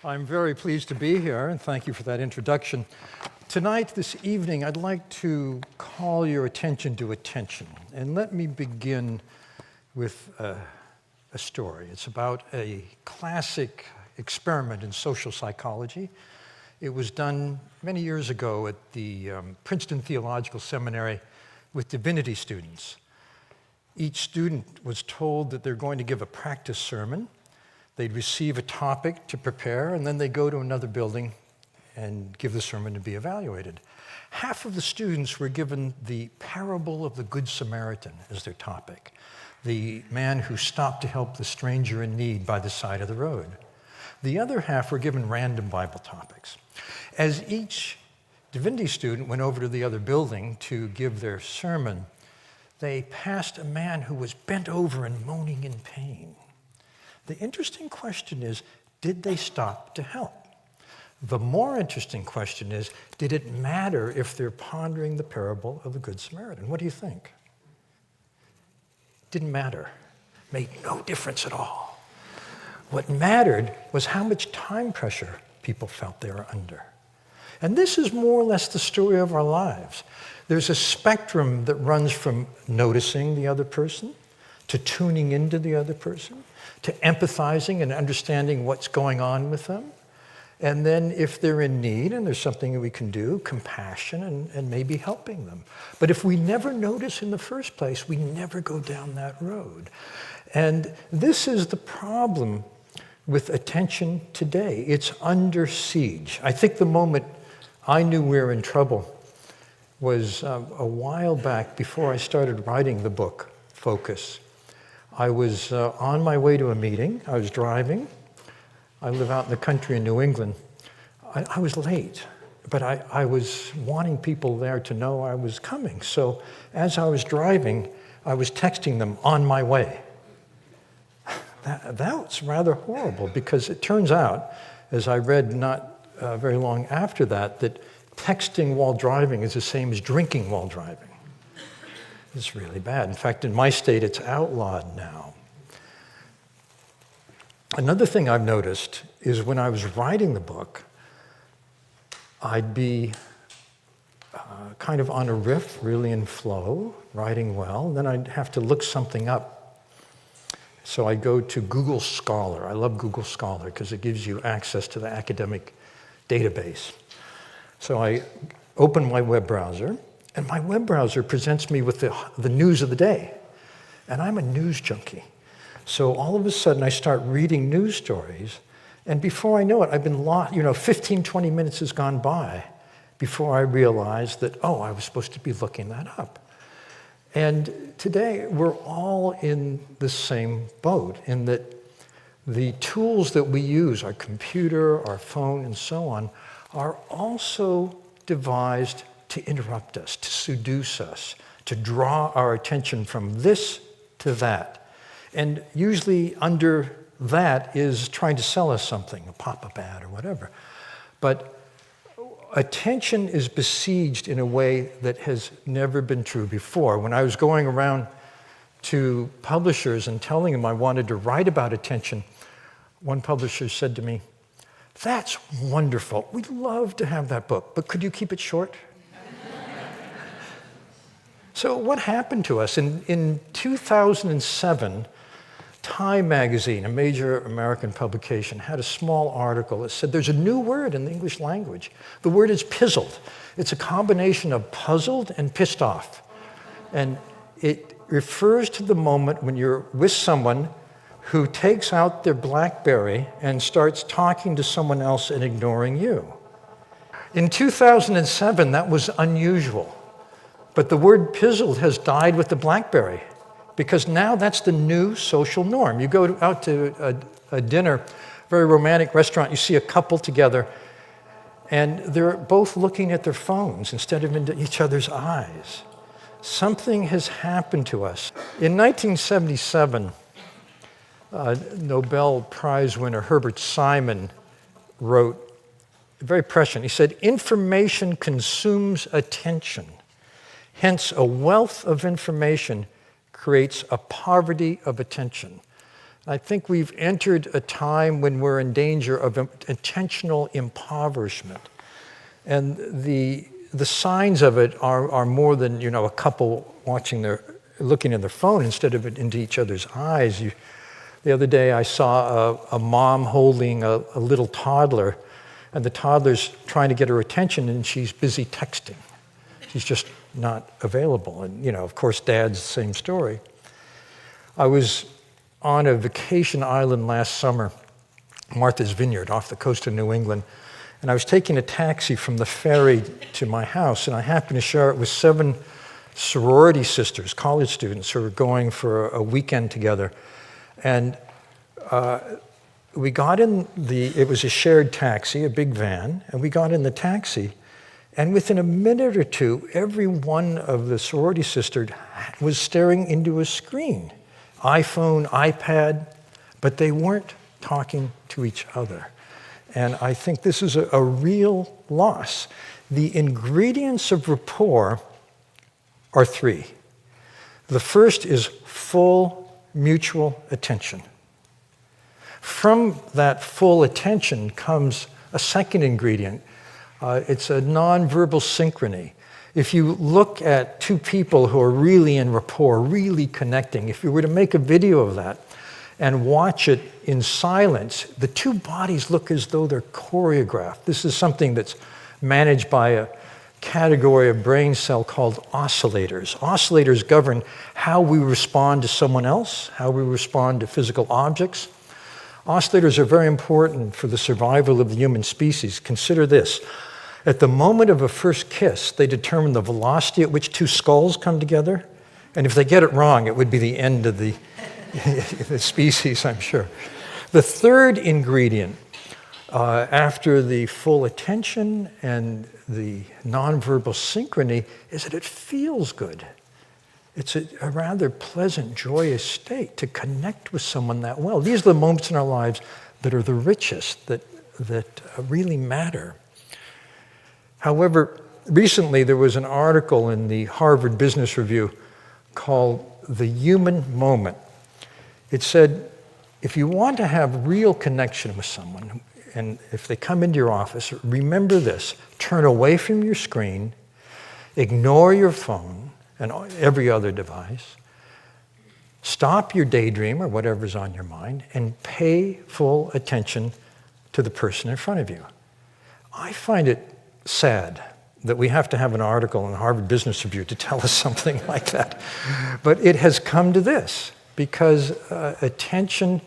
I'm very pleased to be here, and thank you for that introduction. Tonight, this evening, I'd like to call your attention to attention. And let me begin with a story. It's about a classic experiment in social psychology. It was done many years ago at the Princeton Theological Seminary with divinity students. Each student was told that they're going to give a practice sermon. They'd receive a topic to prepare, and then they'd go to another building and give the sermon to be evaluated. Half of the students were given the parable of the Good Samaritan as their topic, the man who stopped to help the stranger in need by the side of the road. The other half were given random Bible topics. As each divinity student went over to the other building to give their sermon, they passed a man who was bent over and moaning in pain. The interesting question is, did they stop to help? The more interesting question is, did it matter if they're pondering the parable of the Good Samaritan? What do you think? Didn't matter. Made no difference at all. What mattered was how much time pressure people felt they were under. And this is more or less the story of our lives. There's a spectrum that runs from noticing the other person, to tuning into the other person, to empathizing and understanding what's going on with them. And then if they're in need and there's something that we can do, compassion and maybe helping them. But if we never notice in the first place, we never go down that road. And this is the problem with attention today. It's under siege. I think the moment I knew we were in trouble was a while back before I started writing the book, Focus. I was on my way to a meeting. I was driving. I live out in the country in New England. I was late, but I was wanting people there to know I was coming. So as I was driving, I was texting them on my way. That's rather horrible because it turns out, as I read not very long after that texting while driving is the same as drinking while driving. It's really bad. In fact, in my state, it's outlawed now. Another thing I've noticed is when I was writing the book, I'd be kind of on a riff, really in flow, writing well, and then I'd have to look something up. So I go to Google Scholar. I love Google Scholar because it gives you access to the academic database. So I open my web browser, and my web browser presents me with the news of the day. And I'm a news junkie. So all of a sudden, I start reading news stories, and before I know it, I've been lost. 15, 20 minutes has gone by before I realized that, I was supposed to be looking that up. And today, we're all in the same boat, in that the tools that we use, our computer, our phone, and so on, are also devised to interrupt us, to seduce us, to draw our attention from this to that. And usually under that is trying to sell us something, a pop-up ad or whatever. But attention is besieged in a way that has never been true before. When I was going around to publishers and telling them I wanted to write about attention, one publisher said to me, "That's wonderful. We'd love to have that book, but could you keep it short?" So what happened to us? In 2007, Time magazine, a major American publication, had a small article that said there's a new word in the English language. The word is pizzled. It's a combination of puzzled and pissed off. And it refers to the moment when you're with someone who takes out their BlackBerry and starts talking to someone else and ignoring you. In 2007, that was unusual. But the word pizzled has died with the BlackBerry because now that's the new social norm. You go out to a dinner, very romantic restaurant, you see a couple together, and they're both looking at their phones instead of into each other's eyes. Something has happened to us. In 1977, Nobel Prize winner Herbert Simon wrote, very prescient, he said, "Information consumes attention. Hence, a wealth of information creates a poverty of attention." I think we've entered a time when we're in danger of intentional impoverishment. And the signs of it are more than, a couple looking at their phone instead of into each other's eyes. The other day I saw a mom holding a little toddler, and the toddler's trying to get her attention, and she's busy texting. She's just not available. And, of course, Dad's the same story. I was on a vacation island last summer, Martha's Vineyard, off the coast of New England, and I was taking a taxi from the ferry to my house, and I happened to share it with 7 sorority sisters, college students, who were going for a weekend together. And we got in it was a shared taxi, a big van, and we got in the taxi, and within a minute or two, every one of the sorority sisters was staring into a screen, iPhone, iPad, but they weren't talking to each other. And I think this is a real loss. The ingredients of rapport are 3. The first is full mutual attention. From that full attention comes a second ingredient. It's a nonverbal synchrony. If you look at 2 people who are really in rapport, really connecting, if you were to make a video of that and watch it in silence, the 2 bodies look as though they're choreographed. This is something that's managed by a category of brain cell called oscillators. Oscillators govern how we respond to someone else, how we respond to physical objects. Oscillators are very important for the survival of the human species. Consider this. At the moment of a first kiss, they determine the velocity at which 2 skulls come together. And if they get it wrong, it would be the end of the species, I'm sure. The third ingredient, after the full attention and the nonverbal synchrony, is that it feels good. It's a rather pleasant, joyous state to connect with someone that well. These are the moments in our lives that are the richest, that really matter. However, recently there was an article in the Harvard Business Review called "The Human Moment." It said, if you want to have real connection with someone, and if they come into your office, remember this: turn away from your screen, ignore your phone and every other device, stop your daydream or whatever's on your mind, and pay full attention to the person in front of you. I find it sad that we have to have an article in the Harvard Business Review to tell us something like that. But it has come to this, because attention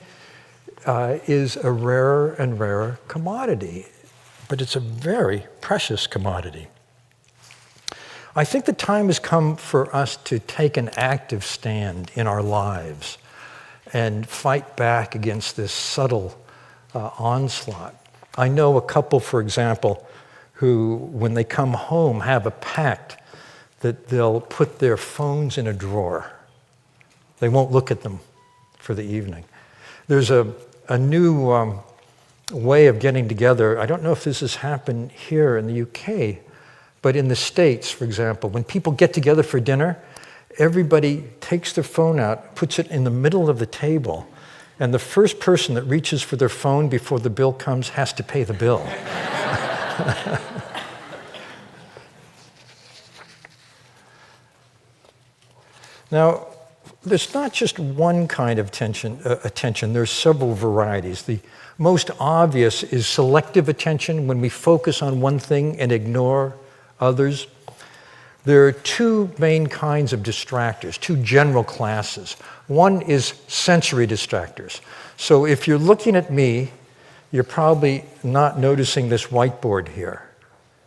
is a rarer and rarer commodity, but it's a very precious commodity. I think the time has come for us to take an active stand in our lives and fight back against this subtle onslaught. I know a couple, for example, who, when they come home, have a pact that they'll put their phones in a drawer. They won't look at them for the evening. There's a new way of getting together. I don't know if this has happened here in the UK, but in the States, for example, when people get together for dinner, everybody takes their phone out, puts it in the middle of the table, and the first person that reaches for their phone before the bill comes has to pay the bill. Now, there's not just one kind of attention. There's several varieties. The most obvious is selective attention, when we focus on one thing and ignore others. There are 2 main kinds of distractors, 2 general classes. One is sensory distractors. So if you're looking at me, you're probably not noticing this whiteboard here,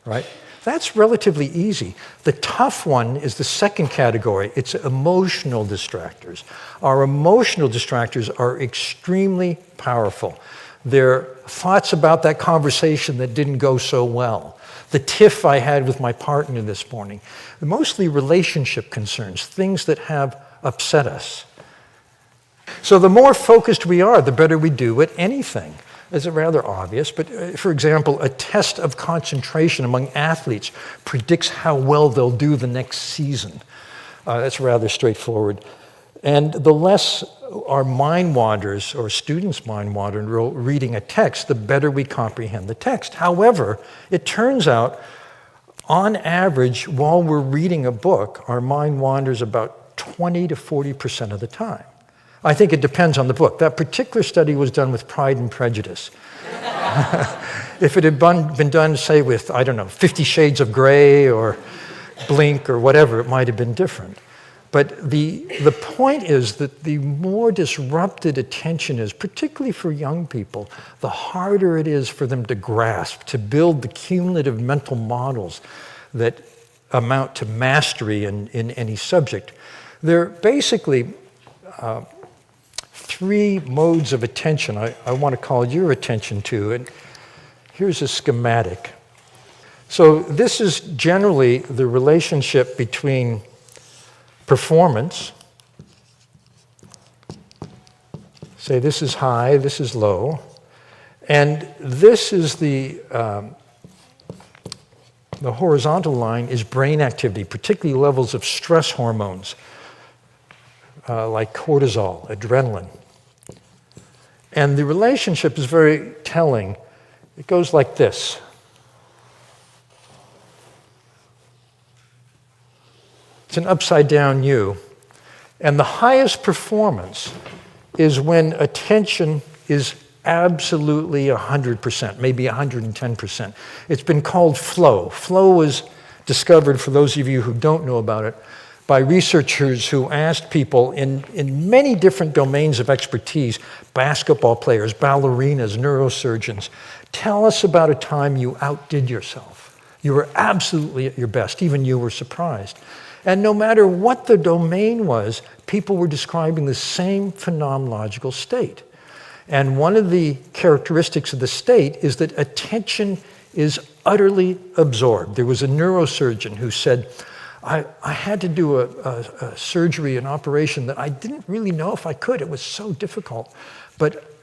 right? That's relatively easy. The tough one is the second category. It's emotional distractors. Our emotional distractors are extremely powerful. They're thoughts about that conversation that didn't go so well, the tiff I had with my partner this morning, mostly relationship concerns, things that have upset us. So the more focused we are, the better we do at anything. It's rather obvious, but for example, a test of concentration among athletes predicts how well they'll do the next season. That's rather straightforward. And the less our mind wanders, or students' mind wander reading a text, the better we comprehend the text. However, it turns out, on average, while we're reading a book, our mind wanders about 20 to 40% of the time. I think it depends on the book. That particular study was done with Pride and Prejudice. If it had been done, say, with, I don't know, 50 Shades of Grey or Blink or whatever, it might have been different. But the point is that the more disrupted attention is, particularly for young people, the harder it is for them to grasp, to build the cumulative mental models that amount to mastery in any subject. There are basically three modes of attention I want to call your attention to. And here's a schematic. So this is generally the relationship between performance. Say this is high, this is low. And this is the horizontal line is brain activity, particularly levels of stress hormones like cortisol, adrenaline. And the relationship is very telling. It goes like this. It's an upside-down U. And the highest performance is when attention is absolutely 100%, maybe 110%. It's been called flow. Flow was discovered, for those of you who don't know about it, by researchers who asked people in many different domains of expertise, basketball players, ballerinas, neurosurgeons, tell us about a time you outdid yourself. You were absolutely at your best. Even you were surprised. And no matter what the domain was, people were describing the same phenomenological state. And one of the characteristics of the state is that attention is utterly absorbed. There was a neurosurgeon who said, I had to do a surgery, an operation that I didn't really know if I could. It was so difficult. But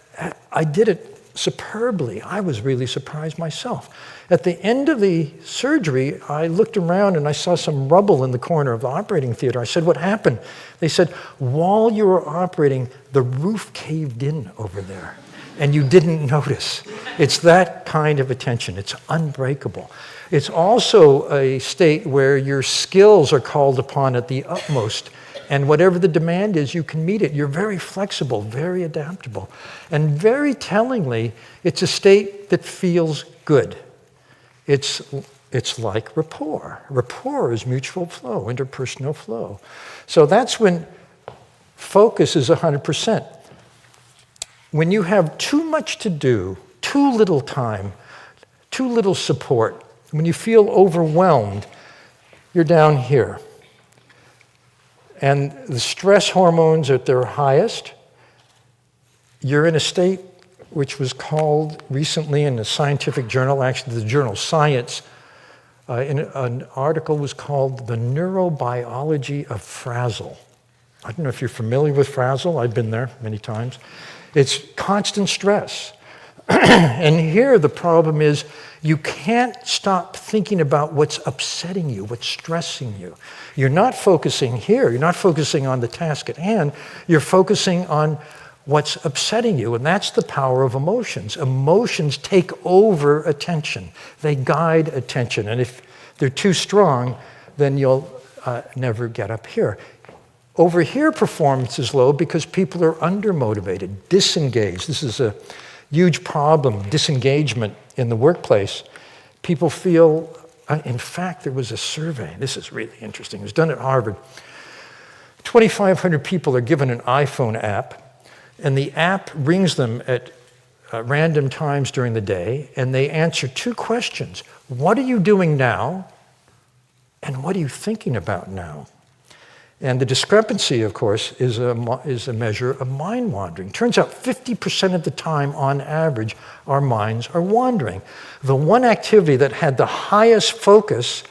I did it superbly. I was really surprised myself. At the end of the surgery, I looked around and I saw some rubble in the corner of the operating theater. I said, what happened? They said, while you were operating, the roof caved in over there, and you didn't notice. It's that kind of attention. It's unbreakable. It's also a state where your skills are called upon at the utmost, and whatever the demand is, you can meet it. You're very flexible, very adaptable. And very tellingly, it's a state that feels good. It's like rapport. Rapport is mutual flow, interpersonal flow. So that's when focus is 100%. When you have too much to do, too little time, too little support, when you feel overwhelmed, you're down here. And the stress hormones are at their highest. You're in a state which was called recently in a scientific journal, actually the journal Science, in an article was called The Neurobiology of Frazzle. I don't know if you're familiar with frazzle. I've been there many times. It's constant stress. And here the problem is you can't stop thinking about what's upsetting you, what's stressing you. You're not focusing here. You're not focusing on the task at hand. You're focusing on what's upsetting you, and that's the power of emotions. Emotions take over attention. They guide attention, and if they're too strong, then you'll never get up here. Over here, performance is low because people are undermotivated, disengaged. This is a huge problem, disengagement in the workplace. People feel, in fact, there was a survey. This is really interesting. It was done at Harvard. 2,500 people are given an iPhone app, and the app rings them at random times during the day, and they answer two questions. What are you doing now? And what are you thinking about now? And the discrepancy, of course, is a measure of mind wandering. Turns out 50% of the time, on average, our minds are wandering. The one activity that had the highest focus,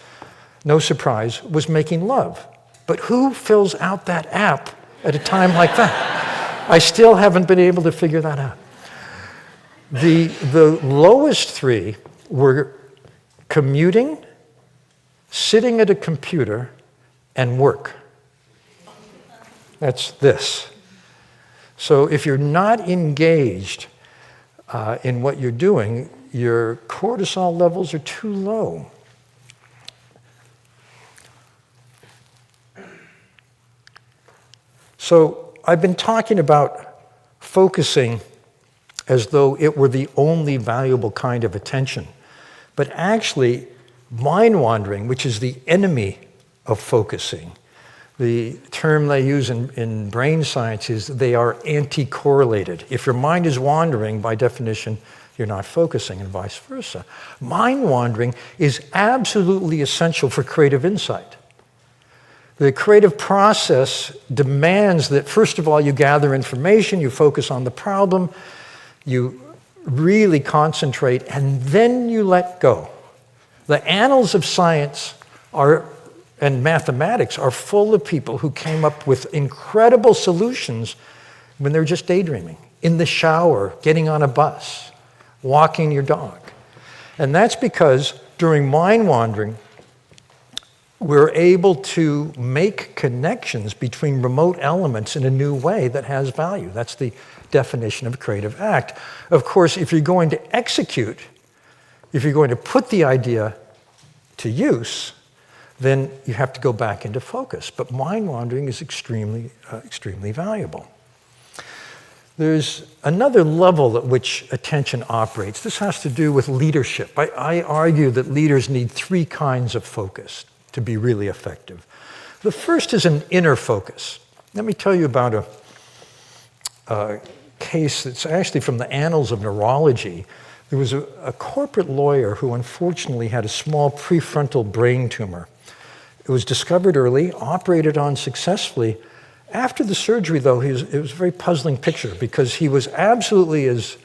no surprise, was making love. But who fills out that app at a time like that? I still haven't been able to figure that out. The lowest three were commuting, sitting at a computer, and work. That's this. So if you're not engaged in what you're doing, your cortisol levels are too low. So I've been talking about focusing as though it were the only valuable kind of attention. But actually, mind wandering, which is the enemy of focusing, the term they use in brain science is they are anti-correlated. If your mind is wandering, by definition, you're not focusing, and vice versa. Mind wandering is absolutely essential for creative insight. The creative process demands that, first of all, you gather information, you focus on the problem, you really concentrate, and then you let go. The annals of science and mathematics are full of people who came up with incredible solutions when they're just daydreaming, in the shower, getting on a bus, walking your dog. And that's because during mind wandering, we're able to make connections between remote elements in a new way that has value. That's the definition of a creative act. Of course, if you're going to execute, if you're going to put the idea to use, then you have to go back into focus. But mind wandering is extremely valuable. There's another level at which attention operates. This has to do with leadership. I argue that leaders need three kinds of focus to be really effective. The first is an inner focus. Let me tell you about a case that's actually from the annals of neurology. There was a corporate lawyer who unfortunately had a small prefrontal brain tumor. It was discovered early, operated on successfully. After the surgery, though, it was a very puzzling picture because he was absolutely as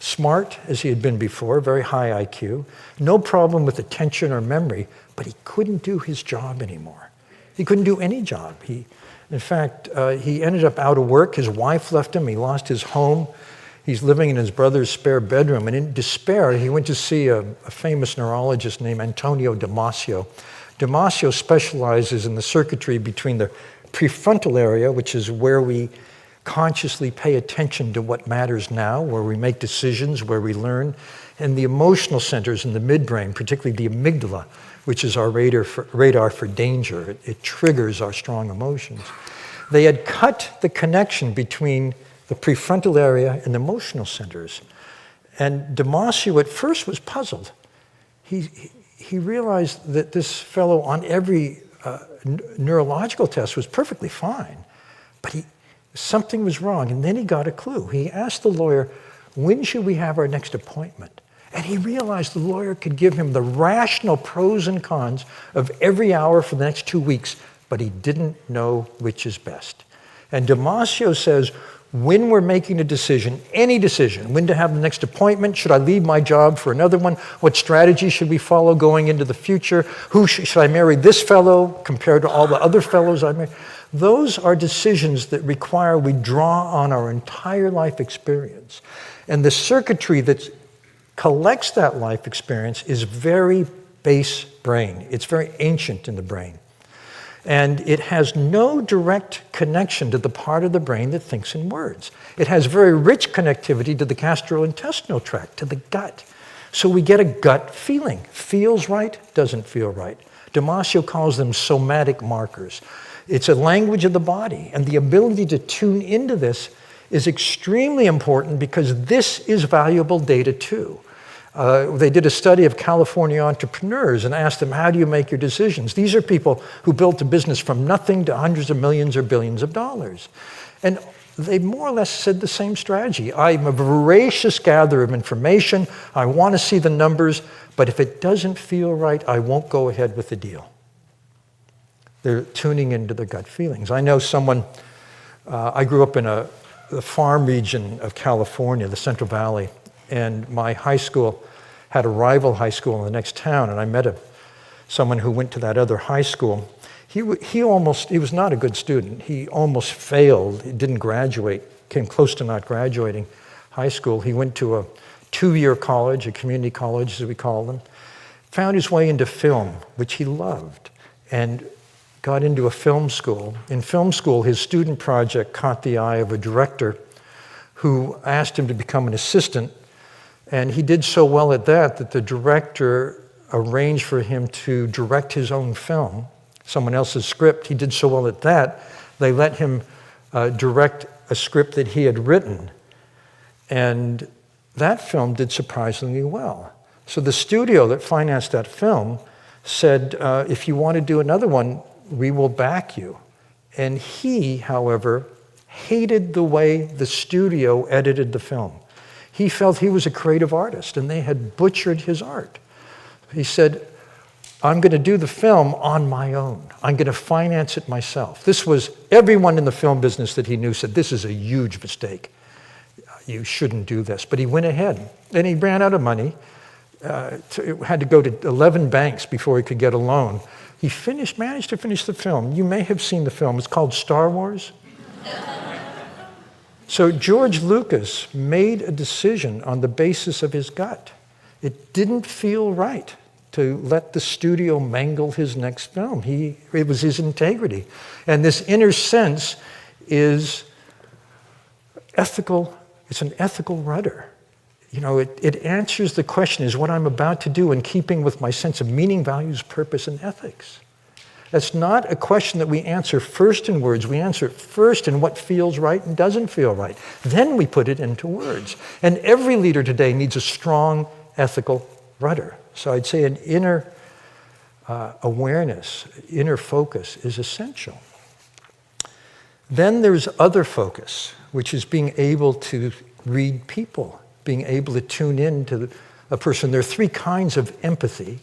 smart as he had been before, very high IQ, no problem with attention or memory, but he couldn't do his job anymore. He couldn't do any job. In fact, he ended up out of work. His wife left him. He lost his home. He's living in his brother's spare bedroom. And in despair, he went to see a famous neurologist named Antonio Damasio. Damasio specializes in the circuitry between the prefrontal area, which is where we consciously pay attention to what matters now, where we make decisions, where we learn, and the emotional centers in the midbrain, particularly the amygdala, which is our radar for danger. It triggers our strong emotions. They had cut the connection between the prefrontal area and the emotional centers. And Damasio at first was puzzled. He realized that this fellow on every neurological test was perfectly fine, but something was wrong, and then he got a clue. He asked the lawyer, when should we have our next appointment? And he realized the lawyer could give him the rational pros and cons of every hour for the next 2 weeks, but he didn't know which is best. And Damasio says, when we're making a decision, any decision, when to have the next appointment, should I leave my job for another one? What strategy should we follow going into the future? Should I marry this fellow compared to all the other fellows I married? Those are decisions that require we draw on our entire life experience. And the circuitry that collects that life experience is very base brain. It's very ancient in the brain. And it has no direct connection to the part of the brain that thinks in words. It has very rich connectivity to the gastrointestinal tract, to the gut. So we get a gut feeling. Feels right, doesn't feel right. Damasio calls them somatic markers. It's a language of the body, and the ability to tune into this is extremely important because this is valuable data too. They did a study of California entrepreneurs and asked them, how do you make your decisions? These are people who built a business from nothing to hundreds of millions or billions of dollars. And they more or less said the same strategy. I'm a voracious gatherer of information. I want to see the numbers, but if it doesn't feel right, I won't go ahead with the deal. They're tuning into their gut feelings. I know someone, I grew up in the farm region of California, the Central Valley, and my high school had a rival high school in the next town, and I met someone who went to that other high school. He was not a good student. He almost failed. He didn't graduate, came close to not graduating high school. He went to a 2-year college, a community college as we call them, found his way into film, which he loved, and got into a film school. In film school, his student project caught the eye of a director who asked him to become an assistant, and he did so well at that the director arranged for him to direct his own film, someone else's script. He did so well at that, they let him direct a script that he had written, and that film did surprisingly well. So the studio that financed that film said, if you want to do another one, we will back you. And he, however, hated the way the studio edited the film. He felt he was a creative artist and they had butchered his art. He said, I'm going to do the film on my own. I'm going to finance it myself. This was, everyone in the film business that he knew said, this is a huge mistake. You shouldn't do this. But he went ahead and he ran out of money. Had to go to 11 banks before he could get a loan. He managed to finish the film. You may have seen the film. It's called Star Wars. So George Lucas made a decision on the basis of his gut. It didn't feel right to let the studio mangle his next film. It was his integrity. And this inner sense is ethical. It's an ethical rudder. You know, it answers the question, is what I'm about to do in keeping with my sense of meaning, values, purpose, and ethics? That's not a question that we answer first in words. We answer it first in what feels right and doesn't feel right. Then we put it into words. And every leader today needs a strong ethical rudder. So I'd say an inner awareness, inner focus is essential. Then there's other focus, which is being able to read people, being able to tune in to a person. There are three kinds of empathy,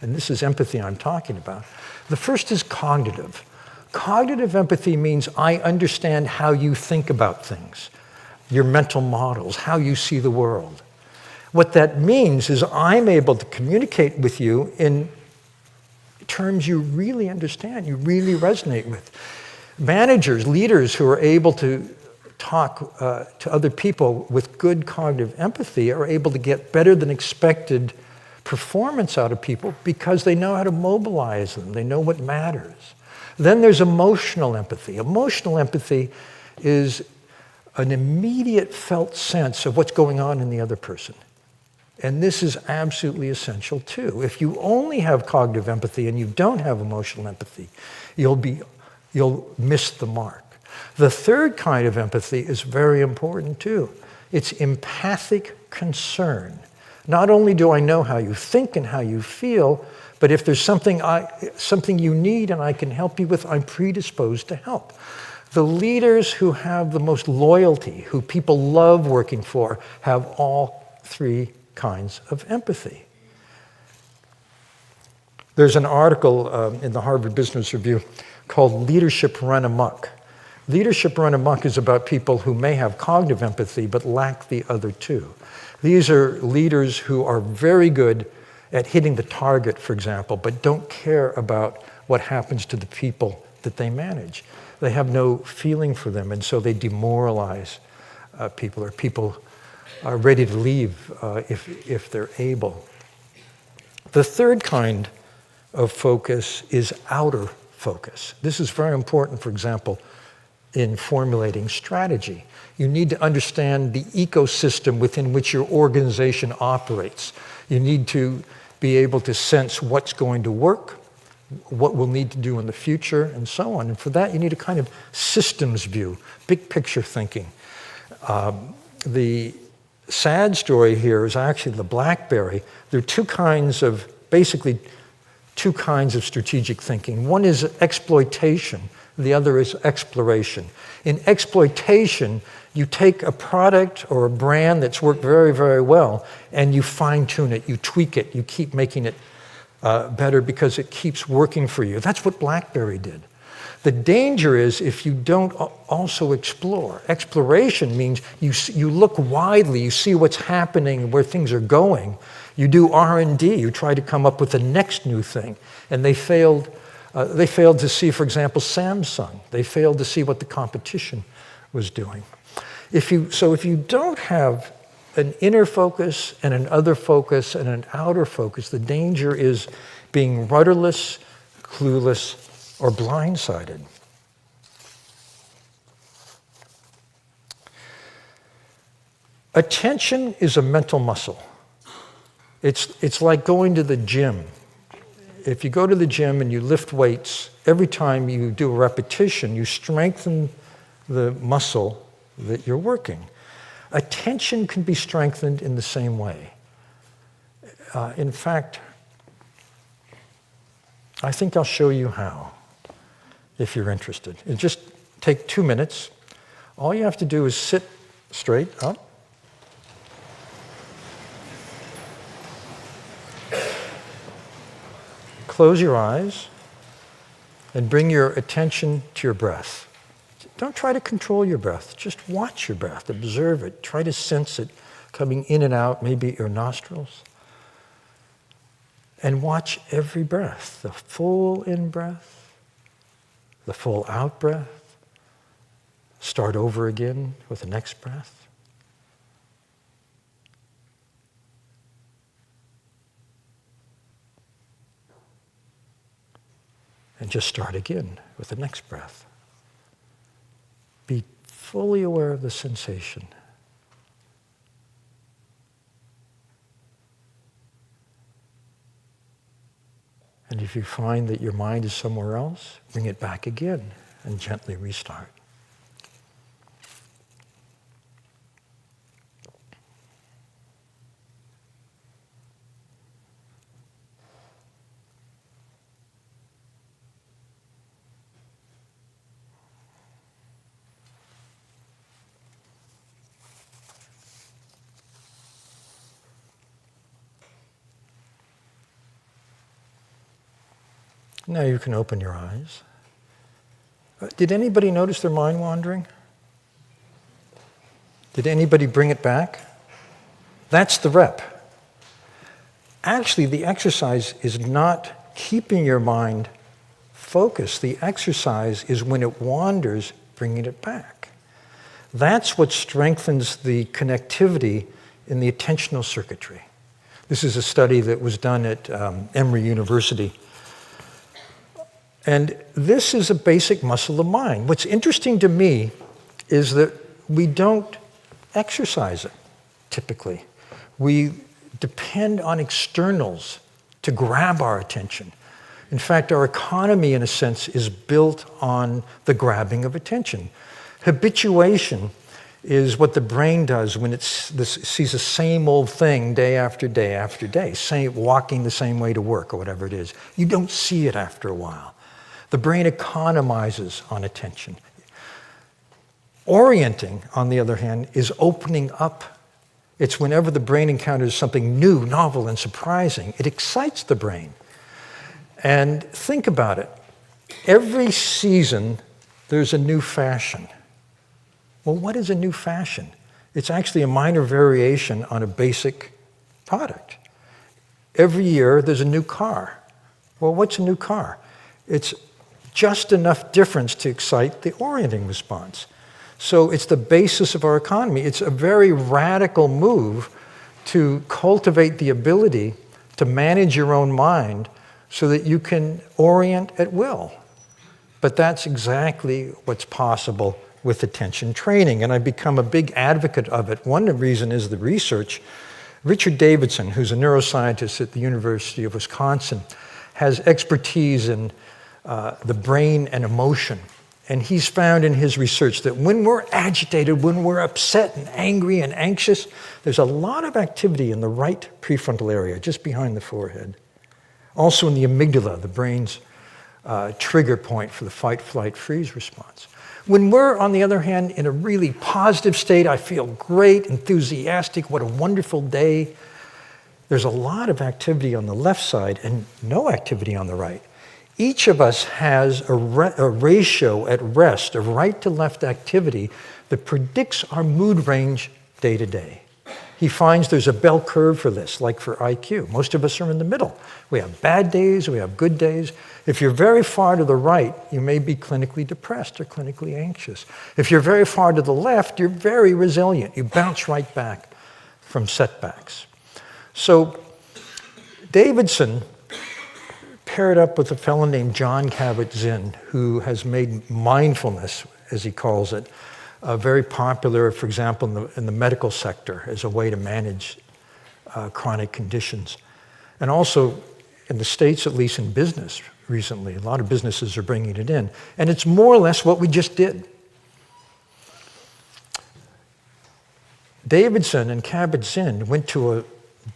and this is empathy I'm talking about. The first is cognitive. Cognitive empathy means I understand how you think about things, your mental models, how you see the world. What that means is I'm able to communicate with you in terms you really understand, you really resonate with. Managers, leaders who are able to talk to other people with good cognitive empathy are able to get better than expected performance out of people because they know how to mobilize them. They know what matters. Then there's emotional empathy. Emotional empathy is an immediate felt sense of what's going on in the other person. And this is absolutely essential too. If you only have cognitive empathy and you don't have emotional empathy, you'll miss the mark. The third kind of empathy is very important too. It's empathic concern. Not only do I know how you think and how you feel, but if there's something you need and I can help you with, I'm predisposed to help. The leaders who have the most loyalty, who people love working for, have all three kinds of empathy. There's an article in the Harvard Business Review called Leadership Run Amok. Leadership Run Amok is about people who may have cognitive empathy but lack the other two. These are leaders who are very good at hitting the target, for example, but don't care about what happens to the people that they manage. They have no feeling for them, and so they demoralize people, or people are ready to leave if they're able. The third kind of focus is outer focus. This is very important, for example, in formulating strategy. You need to understand the ecosystem within which your organization operates. You need to be able to sense what's going to work, what we'll need to do in the future, and so on. And for that, you need a kind of systems view, big picture thinking. The sad story here is actually the BlackBerry. There are basically two kinds of strategic thinking. One is exploitation. The other is exploration. In exploitation, you take a product or a brand that's worked very, very well, and you fine-tune it, you tweak it, you keep making it better because it keeps working for you. That's what BlackBerry did. The danger is if you don't also explore. Exploration means you look widely, you see what's happening, where things are going. You do R&D, you try to come up with the next new thing, and they failed to see, for example, Samsung. They failed to see what the competition was doing. If you don't have an inner focus and an other focus and an outer focus, the danger is being rudderless, clueless, or blindsided. Attention is a mental muscle. It's like going to the gym. If you go to the gym and you lift weights, every time you do a repetition, you strengthen the muscle that you're working. Attention can be strengthened in the same way. In fact, I think I'll show you how, if you're interested. It'll just take 2 minutes. All you have to do is sit straight up. Close your eyes and bring your attention to your breath. Don't try to control your breath. Just watch your breath. Observe it. Try to sense it coming in and out, maybe at your nostrils. And watch every breath. The full in-breath, the full out-breath. Start over again with the next breath. And just start again with the next breath. Be fully aware of the sensation. And if you find that your mind is somewhere else, bring it back again and gently restart. Now you can open your eyes. Did anybody notice their mind wandering? Did anybody bring it back? That's the rep. Actually, the exercise is not keeping your mind focused. The exercise is when it wanders, bringing it back. That's what strengthens the connectivity in the attentional circuitry. This is a study that was done at Emory University. And this is a basic muscle of mind. What's interesting to me is that we don't exercise it, typically. We depend on externals to grab our attention. In fact, our economy, in a sense, is built on the grabbing of attention. Habituation is what the brain does when it sees the same old thing day after day after day, walking the same way to work or whatever it is. You don't see it after a while. The brain economizes on attention. Orienting, on the other hand, is opening up. It's whenever the brain encounters something new, novel, and surprising, it excites the brain. And think about it. Every season, there's a new fashion. Well, what is a new fashion? It's actually a minor variation on a basic product. Every year, there's a new car. Well, what's a new car? It's just enough difference to excite the orienting response. So it's the basis of our economy. It's a very radical move to cultivate the ability to manage your own mind so that you can orient at will. But that's exactly what's possible with attention training, and I've become a big advocate of it. One reason is the research. Richard Davidson, who's a neuroscientist at the University of Wisconsin, has expertise in the brain and emotion. And he's found in his research that when we're agitated, when we're upset and angry and anxious, there's a lot of activity in the right prefrontal area, just behind the forehead. Also in the amygdala, the brain's trigger point for the fight, flight, freeze response. When we're, on the other hand, in a really positive state, I feel great, enthusiastic, what a wonderful day, there's a lot of activity on the left side and no activity on the right. Each of us has a ratio at rest of right to left activity that predicts our mood range day to day. He finds there's a bell curve for this, like for IQ. Most of us are in the middle. We have bad days, we have good days. If you're very far to the right, you may be clinically depressed or clinically anxious. If you're very far to the left, you're very resilient. You bounce right back from setbacks. So Davidson paired up with a fellow named John Kabat-Zinn, who has made mindfulness, as he calls it, very popular, for example, in the medical sector as a way to manage chronic conditions. And also, in the States, at least in business recently, a lot of businesses are bringing it in. And it's more or less what we just did. Davidson and Kabat-Zinn went to a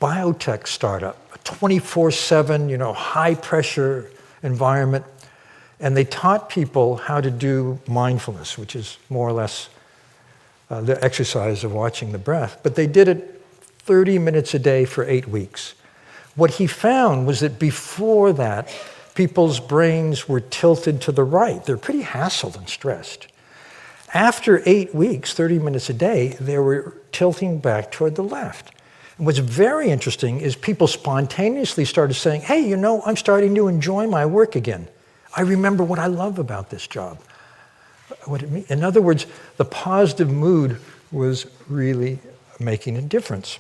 biotech startup, a 24/7, high-pressure environment, and they taught people how to do mindfulness, which is more or less the exercise of watching the breath. But they did it 30 minutes a day for 8 weeks. What he found was that before that, people's brains were tilted to the right. They're pretty hassled and stressed. After 8 weeks, 30 minutes a day, they were tilting back toward the left. And what's very interesting is people spontaneously started saying, hey, I'm starting to enjoy my work again. I remember what I love about this job. What it means. In other words, the positive mood was really making a difference.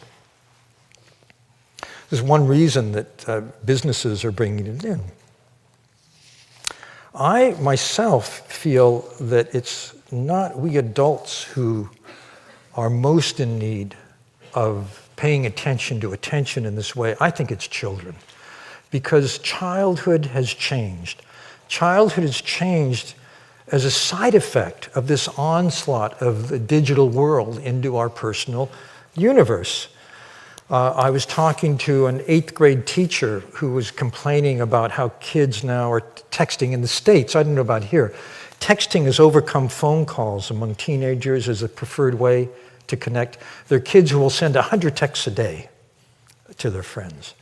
There's one reason that businesses are bringing it in. I myself feel that it's not we adults who are most in need of paying attention to attention in this way. I think it's children, because childhood has changed. Childhood has changed as a side effect of this onslaught of the digital world into our personal universe. I was talking to an 8th grade teacher who was complaining about how kids now are texting in the States. I don't know about here. Texting has overcome phone calls among teenagers as a preferred way to connect. There are kids who will send 100 texts a day to their friends.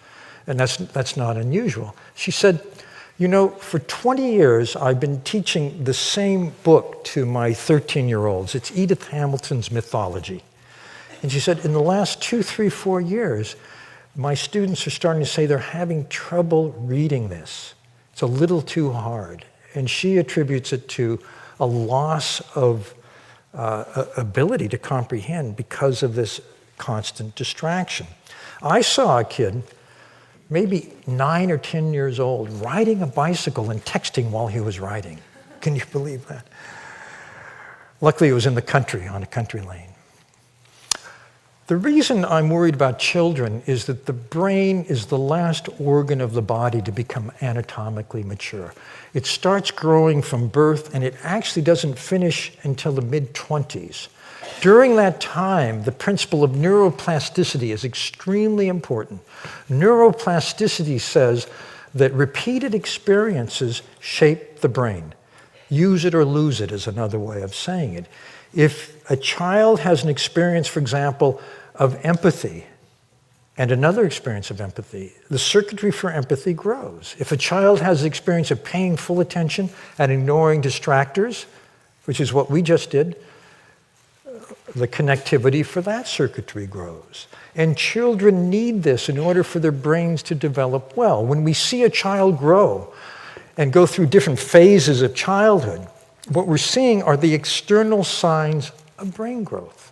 And that's not unusual. She said, for 20 years, I've been teaching the same book to my 13-year-olds. It's Edith Hamilton's Mythology. And she said, in the last 2, 3, 4 years, my students are starting to say they're having trouble reading this. It's a little too hard. And she attributes it to a loss of ability to comprehend because of this constant distraction. I saw a kid, maybe 9 or 10 years old, riding a bicycle and texting while he was riding. Can you believe that? Luckily, it was in the country, on a country lane. The reason I'm worried about children is that the brain is the last organ of the body to become anatomically mature. It starts growing from birth, and it actually doesn't finish until the mid-20s. During that time, the principle of neuroplasticity is extremely important. Neuroplasticity says that repeated experiences shape the brain. Use it or lose it is another way of saying it. If a child has an experience, for example, of empathy and another experience of empathy, the circuitry for empathy grows. If a child has the experience of paying full attention and ignoring distractors, which is what we just did, the connectivity for that circuitry grows. And children need this in order for their brains to develop well. When we see a child grow and go through different phases of childhood, what we're seeing are the external signs of brain growth.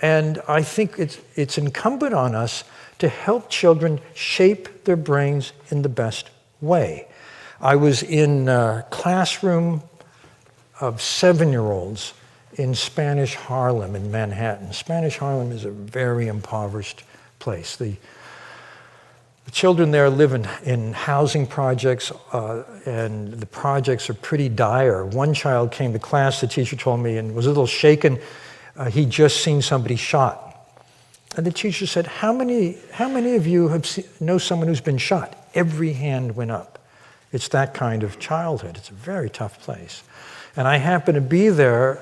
And I think it's incumbent on us to help children shape their brains in the best way. I was in a classroom of 7-year-olds in Spanish Harlem in Manhattan. Spanish Harlem is a very impoverished place. The children there live in housing projects, and the projects are pretty dire. One child came to class, the teacher told me, and was a little shaken. He'd just seen somebody shot. And the teacher said, how many of you know someone who's been shot? Every hand went up. It's that kind of childhood. It's a very tough place. And I happened to be there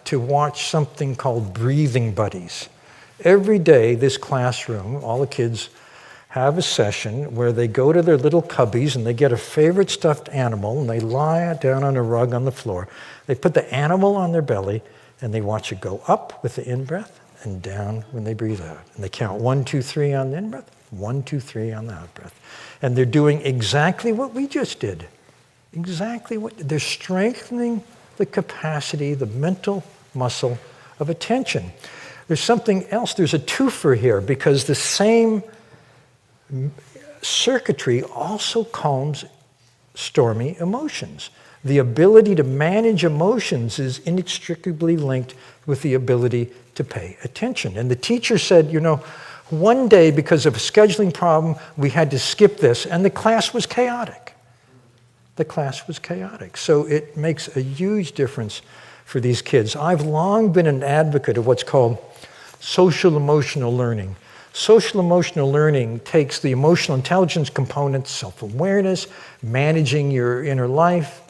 to watch something called Breathing Buddies. Every day, this classroom, all the kids have a session where they go to their little cubbies and they get a favorite stuffed animal and they lie down on a rug on the floor. They put the animal on their belly and they watch it go up with the in-breath and down when they breathe out. And they count 1, 2, 3 on the in-breath, 1, 2, 3 on the out-breath. And they're doing exactly what we just did. They're strengthening the capacity, the mental muscle of attention. There's something else, there's a twofer here, because the same circuitry also calms stormy emotions. The ability to manage emotions is inextricably linked with the ability to pay attention. And the teacher said, you know, one day because of a scheduling problem, we had to skip this, and the class was chaotic. The class was chaotic. So it makes a huge difference for these kids. I've long been an advocate of what's called social emotional learning. Social emotional learning takes the emotional intelligence components, self-awareness, managing your inner life,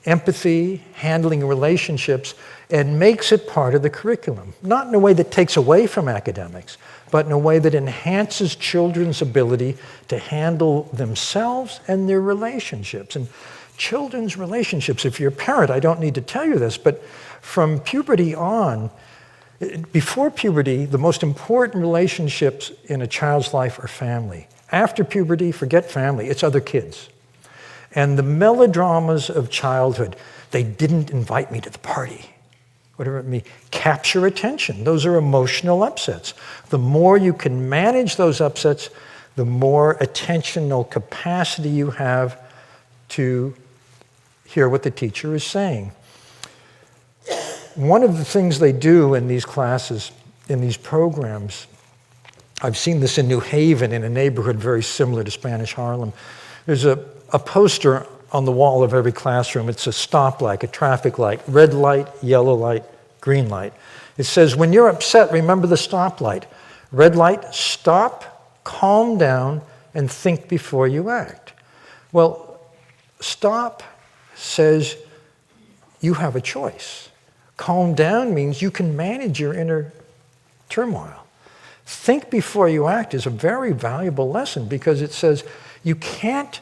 empathy, handling relationships, and makes it part of the curriculum. Not in a way that takes away from academics, but in a way that enhances children's ability to handle themselves and their relationships. And children's relationships, if you're a parent, I don't need to tell you this, but from puberty on, before puberty, the most important relationships in a child's life are family. After puberty, forget family, it's other kids. And the melodramas of childhood, they didn't invite me to the party, whatever it may be, capture attention. Those are emotional upsets. The more you can manage those upsets, the more attentional capacity you have to hear what the teacher is saying. One of the things they do in these classes, in these programs, I've seen this in New Haven in a neighborhood very similar to Spanish Harlem. There's a poster on the wall of every classroom. It's a stoplight, a traffic light, red light, yellow light, green light. It says, when you're upset, remember the stoplight. Red light, stop, calm down, and think before you act. Well, stop says you have a choice. Calm down means you can manage your inner turmoil. Think before you act is a very valuable lesson because it says you can't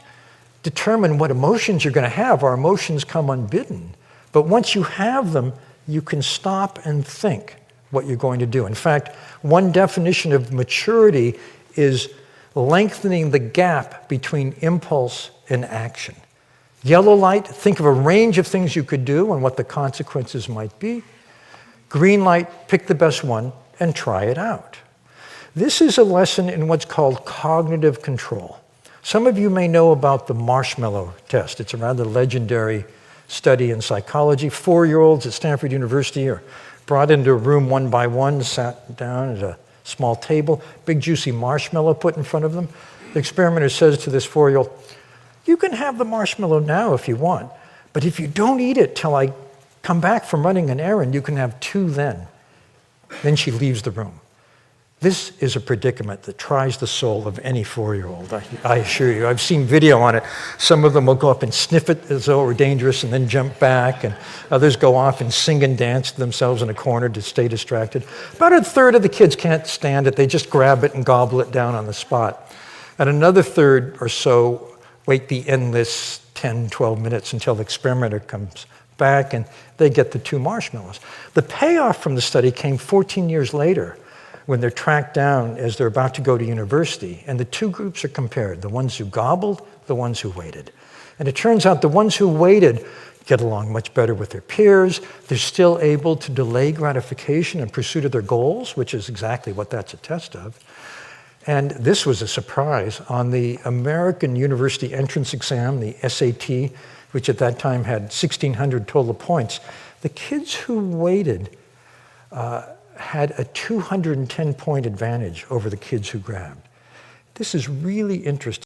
determine what emotions you're going to have. Our emotions come unbidden. But once you have them, you can stop and think what you're going to do. In fact, one definition of maturity is lengthening the gap between impulse and action. Yellow light, think of a range of things you could do and what the consequences might be. Green light, pick the best one and try it out. This is a lesson in what's called cognitive control. Some of you may know about the marshmallow test. It's a rather legendary study in psychology. 4-year-olds at Stanford University are brought into a room one by one, sat down at a small table, big juicy marshmallow put in front of them. The experimenter says to this 4-year-old, you can have the marshmallow now if you want, but if you don't eat it till I come back from running an errand, you can have 2 then. Then she leaves the room. This is a predicament that tries the soul of any 4-year-old, I assure you. I've seen video on it. Some of them will go up and sniff it as though it were dangerous and then jump back, and others go off and sing and dance to themselves in a corner to stay distracted. About a third of the kids can't stand it. They just grab it and gobble it down on the spot. And another third or so wait the endless 10, 12 minutes until the experimenter comes back and they get the 2 marshmallows. The payoff from the study came 14 years later, when they're tracked down as they're about to go to university, and the 2 groups are compared, the ones who gobbled, the ones who waited. And it turns out the ones who waited get along much better with their peers. They're still able to delay gratification in pursuit of their goals, which is exactly what that's a test of. And this was a surprise. On the American University Entrance Exam, the SAT, which at that time had 1,600 total points, the kids who waited had a 210-point advantage over the kids who grabbed. This is really interesting.